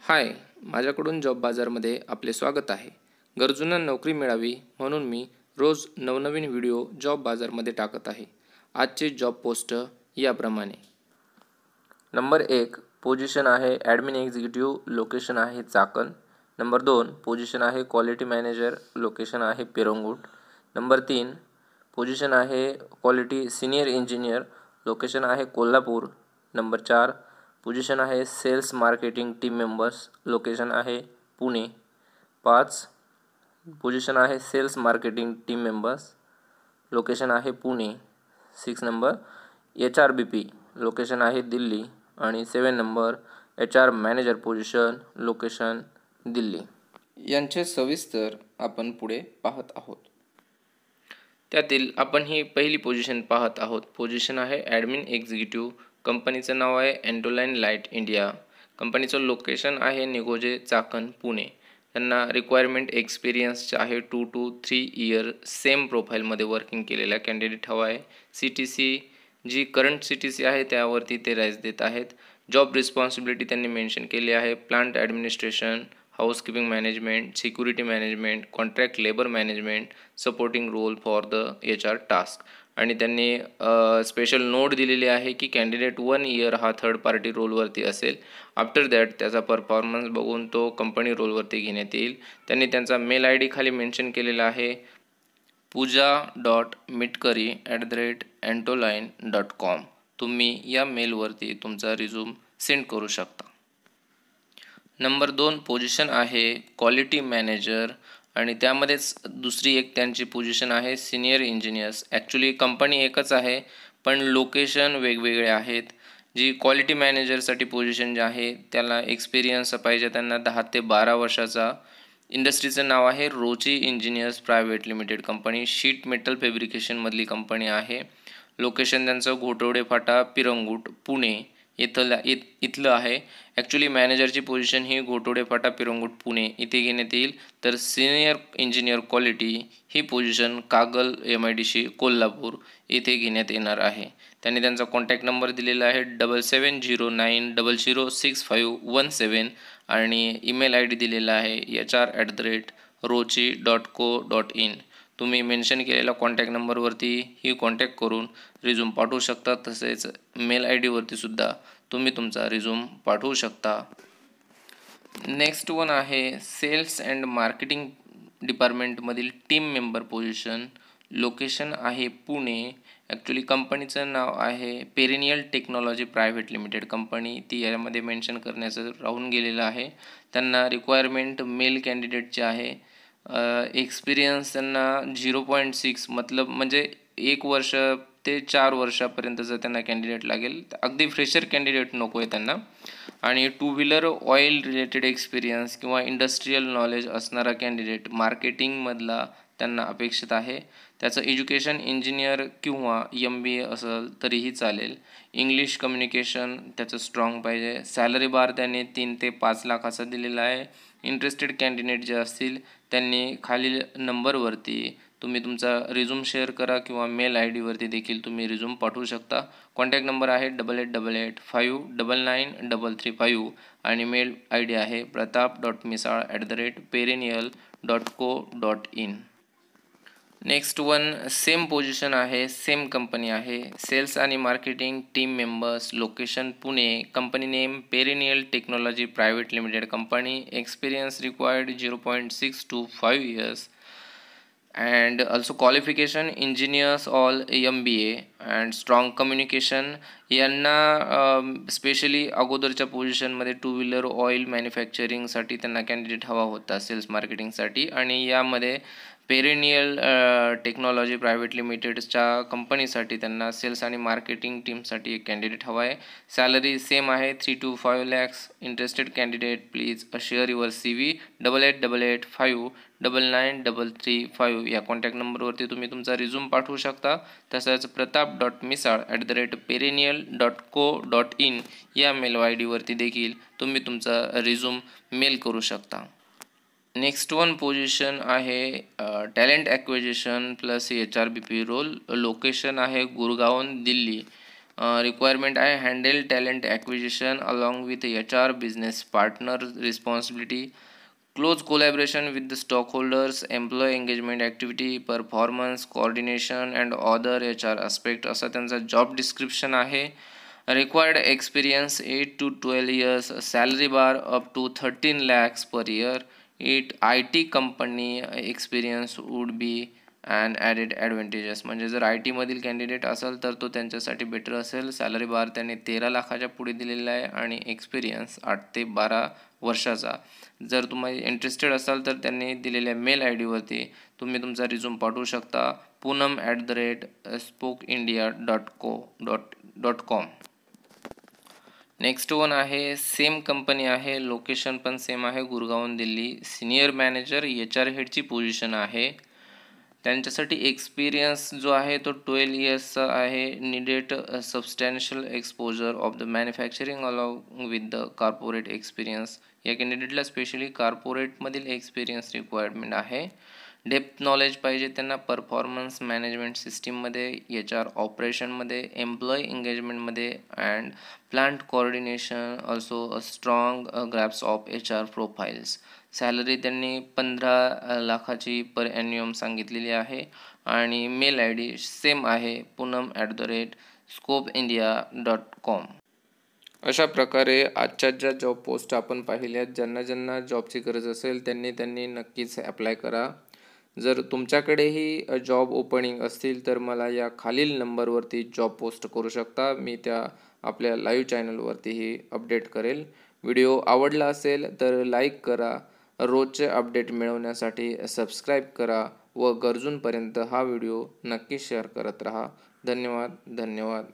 हाय, माझ्याकडून जॉब बाजारमध्ये आपले स्वागत आहे. गरजूंना नोकरी मिळावी म्हणून मी रोज नवनवीन व्हिडिओ जॉब बाजारमध्ये टाकत आहे. आजचे जॉब पोस्ट याप्रमाणे. नंबर 1 पोझिशन आहे ॲडमिन एक्झिक्युटिव्ह, लोकेशन आहे चाकण. नंबर 2 पोझिशन आहे क्वालिटी मॅनेजर, लोकेशन आहे पिरंगुट. नंबर 3 पोझिशन आहे क्वालिटी सिनियर इंजिनियर, लोकेशन आहे कोल्हापूर. नंबर 4 पोझिशन आहे sales marketing team members, location आहे पुणे. 5 पोझिशन आहे sales marketing team members, location आहे पुणे. 6 नंबर HRBP, लोकेशन आहे दिल्ली. आणि 7 number HR manager position, location Delhi. यांचे सविस्तर आपण पुढे पाहत आहोत. त्यातील आपण ही पहिली पोझिशन पाहत आहोत. पोझिशन आहे ॲडमिन एक्झिक्युटिव्ह, कंपनीचं नाव आहे एंटोलाइन लाईट इंडिया, कंपनीचं लोकेशन आहे निगोजे चाकण पुणे. त्यांना रिक्वायरमेंट एक्सपिरियन्सचे आहे 2 to 3 इयर सेम प्रोफाईलमध्ये वर्किंग केलेला कॅन्डिडेट हवा आहे. CTC जी करंट CTC आहे त्यावरती ते राईज देत आहेत. जॉब रिस्पॉन्सिबिलिटी त्यांनी मेन्शन केली आहे plant administration, housekeeping management, security management, contract labour management, supporting role for the HR task. आणि त्यांनी स्पेशल नोट दिलेली आहे की कॅन्डिडेट 1 इयर हा थर्ड पार्टी रोलवरती असेल. आफ्टर दॅट त्याचा परफॉर्मन्स बघून तो कंपनी रोलवरती घेण्यात येईल. त्यांनी त्यांचा मेल ID खाली मेन्शन केलेला आहे puja.mitkari@antoline.com. तुम्ही या मेलवरती तुमचा रिझ्यूम सेंड करू शकता. नंबर 2 पोझिशन आहे क्वालिटी मॅनेजर आणि त्यामध्येच दुसरी एक त्यांची पोझिशन आहे सिनियर इंजिनियर्स. ॲक्च्युली कंपनी एकच आहे पण लोकेशन वेगवेगळे आहेत. जी क्वालिटी मॅनेजरसाठी पोझिशन जे आहे त्याला एक्सपिरियन्स पाहिजे त्यांना 10 ते 12 वर्षाचा. इंडस्ट्रीचं नाव आहे Rochi engineers private limited company, sheet metal फॅब्रिकेशनमधली कंपनी आहे. लोकेशन त्यांचं घोटवडे फाटा पिरंगुट पुणे इथलं आहे. ॲक्च्युली मॅनेजरची पोझिशन ही घोटवडे फाटा पिरंगुट पुणे इथे घेण्यात येईल. तर सिनियर इंजिनियर क्वालिटी ही पोझिशन कागल MIDC कोल्हापूर इथे घेण्यात येणार आहे. त्यांनी त्यांचा कॉन्टॅक्ट नंबर दिलेला आहे 7709006517 आणि ईमेल ID दिलेला आहे hr@rochi.co.in. तुम्ही मेन्शन केलेल्या कॉन्टॅक्ट नंबरवरती ही कॉन्टॅक्ट करून रिझ्यूम पाठवू शकता. तसेच मेल ID वरती सुद्धा तुम्ही तुमचा रिझ्यूम पाठवू शकता. नेक्स्ट वन आहे सेल्स अँड मार्केटिंग डिपार्टमेंटमधील टीम मेंबर पोझिशन, लोकेशन आहे पुणे. ॲक्च्युली कंपनीचं नाव आहे Perennial technology private limited company, ती यामध्ये मेन्शन करण्याचं राहून गेलेलं आहे. त्यांना रिक्वायरमेंट मेल कॅन्डिडेटचे आहे. एक्सपिरियन्स त्यांना 0.6 म्हणजे 1 वर्ष ते 4 वर्षापर्यंतचं त्यांना कॅन्डिडेट लागेल. अगदी फ्रेशर कॅन्डिडेट नको आहे त्यांना. आणि 2 व्हीलर ऑइल रिलेटेड एक्सपिरियन्स किंवा इंडस्ट्रीयल नॉलेज असणारा कॅन्डिडेट मार्केटिंगमधला त्यांना अपेक्षित आहे. त्याचं एज्युकेशन इंजिनियर किंवा MBA असेल तरीही चालेल. इंग्लिश कम्युनिकेशन त्याचं स्ट्रॉंग पाहिजे. सॅलरी बार त्यांनी 3 ते 5 लाख असा दिलेला आहे. इंटरेस्टेड कॅन्डिडेट जे असतील त्यांनी खालील नंबरवरती तुम्ही तुमचा रिझ्यूम शेअर करा किंवा मेल ID वरती देखील तुम्ही रिझ्यूम पाठवू शकता. कॉन्टॅक्ट नंबर आहे 8888599335 आणि मेल ID आहे pratap.misal@perennial.co.in. Next one same position आहे, सेम कंपनी आहे. सेल्स आणि marketing team members, location Pune, company name Perennial technology private limited company. Experience required 0.6 to 5 years and also qualification engineers all MBA and strong communication. यांना specially अगोदरच्या पोझिशनमध्ये 2 wheeler oil मॅन्युफॅक्चरिंगसाठी त्यांना candidate हवा होता cells मार्केटिंगसाठी. आणि यामध्ये perennial technology private लिमिटेडच्या कंपनीसाठी त्यांना सेल्स आणि मार्केटिंग टीमसाठी एक कॅन्डिडेट हवा आहे. सॅलरी सेम आहे 3 to 5 lakhs. Interested candidate please share your CV 8888599335 या कॉन्टॅक्ट नंबरवरती तुम्ही तुमचा रिझ्यूम पाठवू शकता. तसंच pratap.misal@perennial.co.in या मेल ID वरती देखील तुम्ही तुमचा रिझ्यूम मेल करू शकता. नेक्स्ट वन पोझिशन आहे talent acquisition plus HRBP role. Location आहे गुरगावन दिल्ली. रिक्वायरमेंट आहे handle talent acquisition along with HR business partner responsibility, close collaboration with the stockholders, employ engagement activity, performance coordination and other HR aspect असा त्यांचा job description आहे. Required experience 8 to 12 years, salary bar up to 13 lakhs per year. IT company experience would be and added advantages. म्हणजे जर IT मधील candidate असेल तर तो त्यांच्यासाठी बेटर असेल. सॅलरी बार त्यांनी 13 लाखाच्या पुढे दिलेला आहे आणि एक्सपिरियन्स 8 ते 12 वर्षाचा. जर तुम्ही इंटरेस्टेड असाल तर त्यांनी दिलेल्या मेल ID वरती तुम्ही तुमचा रिझ्यूम पाठवू शकता poonam@spokindia.com. नेक्स्ट वन आहे सेम कंपनी आहे, लोकेशन पण सेम आहे, गुरगावन दिल्ली. सिनियर मॅनेजर HR हेडची पोझिशन आहे. त्यांच्यासाठी एक्सपिरियन्स जो आहे तो 12 yearsचा आहे. Needed substantial exposure of the manufacturing along with the corporate experience. या कॅन्डिडेटला स्पेशली कॉर्पोरेटमधील एक्सपिरियन्स रिक्वायरमेंट आहे. डेप्थ नॉलेज पाहिजे त्यांना परफॉर्मन्स मॅनेजमेंट सिस्टीममध्ये, HR ऑपरेशनमध्ये, एम्प्लॉय एंगेजमेंटमध्ये and plant coordination. Also a strong grasp of HR profiles. Salary त्यांनी 15 लाखाची पर ॲन्युअम सांगितलेली आहे आणि मेल ID सेम आहे poonam@scopeindia.com. अशा प्रकारे आजच्या ज्या जॉब पोस्ट आपण पाहिल्यात, ज्यांना जॉबची गरज असेल त्यांनी नक्कीच ॲप्लाय करा. जर तुमच्याकडेही जॉब ओपनिंग असतील तर मला या खालील नंबरवरती जॉब पोस्ट करू शकता. मी त्या आपल्या लाईव्ह चॅनलवरतीही अपडेट करेल. व्हिडिओ आवडला असेल तर लाईक करा. रोजचे अपडेट मिळवण्यासाठी सबस्क्राईब करा व गरजूंपर्यंत हा व्हिडिओ नक्की शेअर करत राहा. धन्यवाद.